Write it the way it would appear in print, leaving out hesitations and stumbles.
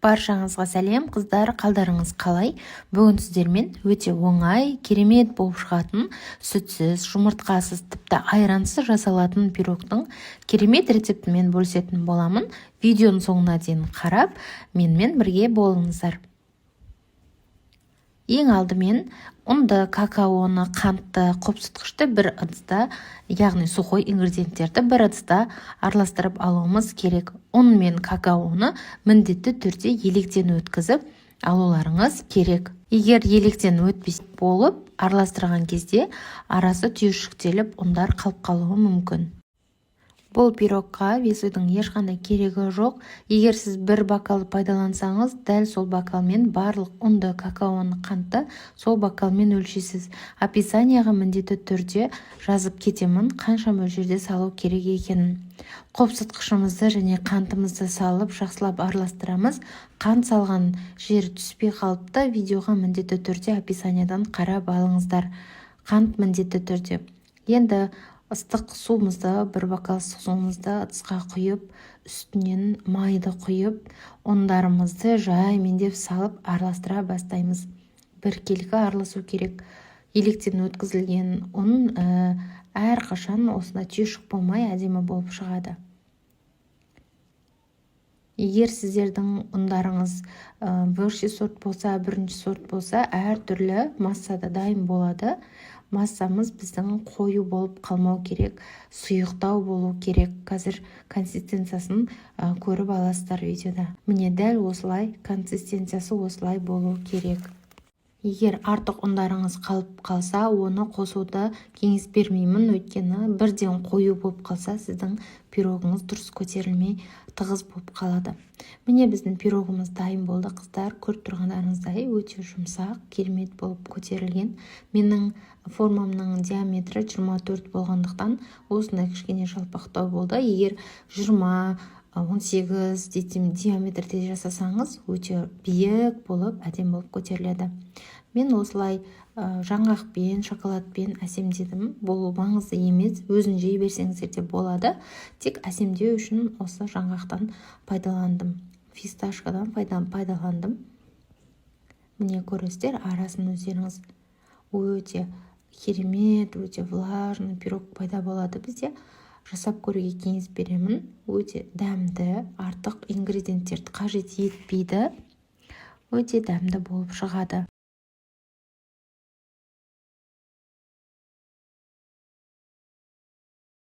Баршаңызға сәлем, қыздар, қалдарыңыз қалай? Бүгін сіздермен өте оңай, керемет болып шығатын, сүтсіз, жұмыртқасыз, тіпті айрансыз жасалатын пирогтың керемет рецептімен бөлісетін боламын. Видеоның соңына дейін қарап, менімен бірге болыңыздар. Ең алдымен ұнды, какаоны, қантты, қопсытқышты бір ыдыста, яғни сухой ингредиенттерді бір ыдыста араластырып алуымыз керек. Ұн мен какаоны міндетті түрде електен өткізіп алуларыңыз керек. Егер електен өтпес болып араластырған кезде арасы түйіршіктеліп ұндар қалып қалуы мүмкін. Бұл пирогқа весудің ешқандай керегі жоқ. Егер сіз бір бокал пайдалансаңыз, дәл сол бокалмен барлық ұнды, какаоны, қантты сол бокалмен өлшейсіз. Описанияға міндетті түрде жазып кетемін, қанша мөлшерде салу керек екенін. Қопсытқышымызды және қантымызды салып, жақсылап араластырамыз. Қант салған жер түспей қалыпты, видеоға міндетті түрде описаниядан қарап алыңыздар. Қант міндетті түрде. Енді ыстық суымызды, бір бокал ыстық суымызды ыдысқа құйып, үстінен майды құйып, ұндарымызды жаймендеп салып араластыра бастаймыз. Біркелкі араласу керек. Електен өткізілген ұн әрқашан осында түйіршік болмай әдемі болып шығады. Егер сіздердің ұндарыңыз бірінші сорт болса, бірінші сорт болса, әртүрлі массада дайын болады. Массамыз біздің қою болып қалмау керек, сұйықтау болу керек. Қазір консистенциясын көріп аласыздар видеода. Міне дәл осылай, консистенциясы осылай болу керек. Егер артық ұндарыңыз қалып қалса, оны қосуды кеңес бермеймін, өйткені бірден қою болып қалса, сіздің пирогыңыз дұрыс көтерілмей тығыз болып қалады. Міне біздің пирогымыз дайын болды, қыздар. Көріп тұрғандарыңыздай өте жұмсақ, керемет болып көтерілген. Менің формамның диаметрі 24 болғандықтан осындай кішкене жалпақтау болды. Егер 20-18 диаметрде жасасаңыз, өте биік болып, әдем болып көтеріледі. Мен осылай жаңғақпен, шоколадпен әсемдедім. Бұл маңызды емес, өзін жей берсеңіздер де болады. Тек әсемдеу үшін осы жаңғақтан пайдаландым. Фисташкадан пайдаландым. Міне көресіздер, арасын өздеріңіз. Өте керемет, өте влажный пирог пайда болады бізде. Жасап көруге кеңес беремін. Өте дәмді, артық ингредиенттерді қажет етпейді. Өте дәмді болып шығады.